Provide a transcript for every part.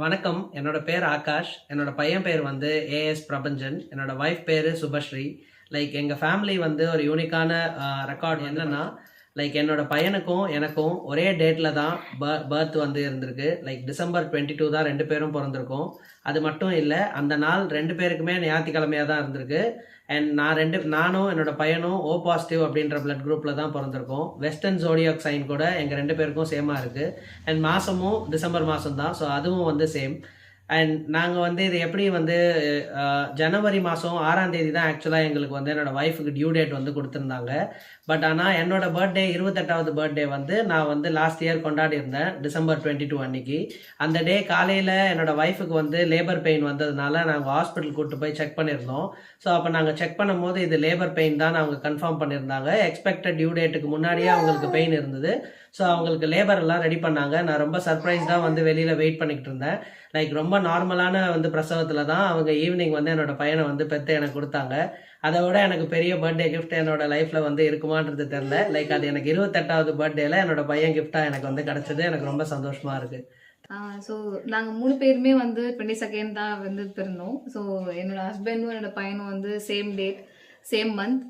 வணக்கம். என்னோட பேர் ஆகாஷ். என்னோட பையன் பேர் வந்து ஏஎஸ் பிரபஞ்சன். என்னோட வைஃப் பேரு சுபஸ்ரீ. எங்க ஃபேமிலி வந்து ஒரு யூனிக்கான ரெக்கார்ட் என்னன்னா, என்னோட பையனுக்கும் எனக்கும் ஒரே டேட்ல தான் பர்த் வந்து இருந்திருக்கு. டிசம்பர் 22 தான் 2 பேரும் பொறந்திருக்கோம். அது மட்டும் இல்ல, அந்த நாள் 2 பேருக்குமே ஞாயிற்றுக்கிழமையா தான் இருந்திருக்கு. அண்ட் நானும் என்னோட பையனும் ஓ பாசிட்டிவ் அப்படின்ற பிளட் குரூப்ல தான் பொறந்திருக்கோம். வெஸ்டர்ன் ஜோடியாக் சைன் கூட எங்க 2 பேருக்கும் சேமா இருக்கு. அண்ட் மாசமும் டிசம்பர் மாசம் தான். ஸோ அதுவும் வந்து சேம். அண்ட் நாங்கள் வந்து இது எப்படி வந்து ஜனவரி மாதம் 6ஆம் தேதி தான் ஆக்சுவலாக எங்களுக்கு வந்து என்னோட ஒய்ஃபுக்கு டியூ டேட் வந்து கொடுத்துருந்தாங்க. பட் ஆனால் என்னோட பர்த்டே 28வது பர்த்டே வந்து நான் வந்து லாஸ்ட் இயர் கொண்டாடி இருந்தேன் டிசம்பர் 22 அன்னைக்கு. அந்த டே காலையில் என்னோட ஒய்ஃபுக்கு வந்து லேபர் பெயின் வந்ததுனால நாங்கள் ஹாஸ்பிட்டல் கூப்பிட்டு போய் செக் பண்ணியிருந்தோம். ஸோ அப்போ நாங்கள் செக் பண்ணும்போது இது லேபர் பெயின் தான் அவங்க கன்ஃபார்ம் பண்ணியிருந்தாங்க. எக்ஸ்பெக்டட் டியூ டேட்டுக்கு முன்னாடியே அவங்களுக்கு பெயின் இருந்தது. ஸோ அவங்களுக்கு லேபர் எல்லாம் ரெடி பண்ணாங்க. நான் ரொம்ப சர்ப்ரைஸ்டாக வந்து வெளியில் வெயிட் பண்ணிக்கிட்டு இருந்தேன். ரொம்ப நார்மலான வந்து பிரசவத்தில் தான் அவங்க ஈவினிங் வந்து என்னோட பையனை வந்து பெற்று எனக்கு கொடுத்தாங்க. அதை விட எனக்கு பெரிய பர்த்டே கிஃப்ட் என்னோட லைஃப்பில் வந்து இருக்குமான்றது தெரில. அது எனக்கு 28வது பர்த்டேல என்னோட பையன் கிஃப்டாக எனக்கு வந்து கிடச்சது. எனக்கு ரொம்ப சந்தோஷமாக இருக்குது. ஸோ நாங்கள் 3 பேருமே வந்து 22nd தான் வந்து பிறந்தோம். ஸோ என்னோட ஹஸ்பண்டும் என்னோட பையனும் வந்து சேம் டேட் சேம் மந்த்.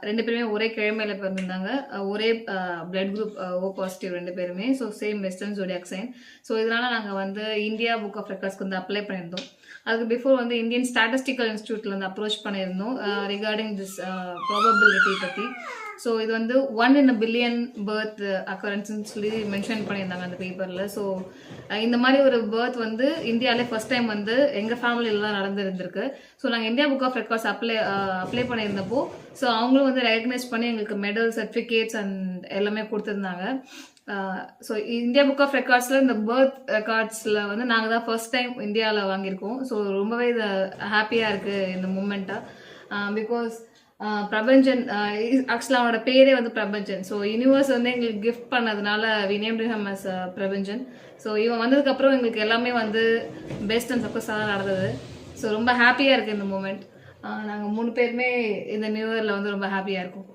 2 பேருமே ஒரே கிழமையில பிறந்திருந்தாங்க. ஒரே பிளட் குரூப் ஓ பாசிட்டிவ் 2 பேருமே. So same western zodiac sign. So இதனால நாங்கள் வந்து இந்தியா புக் ஆஃப் ரெக்கார்ட்ஸ்க்கு வந்து அப்ளை பண்ணியிருந்தோம். அதுக்கு பிஃபோர் வந்து இந்தியன் ஸ்டாட்டிஸ்டிக்கல் இன்ஸ்டியூட்ல வந்து அப்ரோச் பண்ணியிருந்தோம் ரிகார்டிங் திஸ் ப்ராபபிலிட்டி பற்றி. ஸோ இது வந்து 1 in a billion பர்த் அக்கரன்ஸ்ன்னு சொல்லி மென்ஷன் பண்ணியிருந்தாங்க அந்த பேப்பரில். ஸோ இந்த மாதிரி ஒரு பர்த் வந்து இந்தியாவிலே ஃபர்ஸ்ட் டைம் வந்து எங்கள் ஃபேமிலியில் தான் நடந்துருந்துருக்கு. ஸோ நாங்கள் India book of records apply பண்ணியிருந்தப்போ ஸோ அவங்களும் வந்து ரெகக்னைஸ் பண்ணி எங்களுக்கு மெடல் சர்டிஃபிகேட்ஸ் அண்ட் எல்லாமே கொடுத்துருந்தாங்க. ஸோ இந்தியா புக் ஆஃப் ரெக்கார்ட்ஸில் இந்த பர்த் ரெக்கார்ட்ஸில் வந்து நாங்கள் தான் ஃபர்ஸ்ட் டைம் இந்தியாவில் வாங்கியிருக்கோம். ஸோ ரொம்பவே இது ஹாப்பியாக இருக்குது இந்த மூமெண்ட்டாக. பிகாஸ் பிரபஞ்சன் ஆக்சுவலாக அவனோட பேரே வந்து பிரபஞ்சன். ஸோ யூனிவர்ஸ் வந்து எங்களுக்கு கிஃப்ட் பண்ணதுனால we named him as Prabanjan. So இவன் வந்ததுக்கப்புறம் எங்களுக்கு எல்லாமே வந்து பெஸ்ட் அண்ட் சக்ஸஸாக தான் நடந்தது. ஸோ ரொம்ப ஹாப்பியாக இருக்குது இந்த மூமெண்ட். நாங்கள் 3 பேருமே இந்த நியூ இயரில் வந்து ரொம்ப ஹாப்பியாக இருக்கோம்.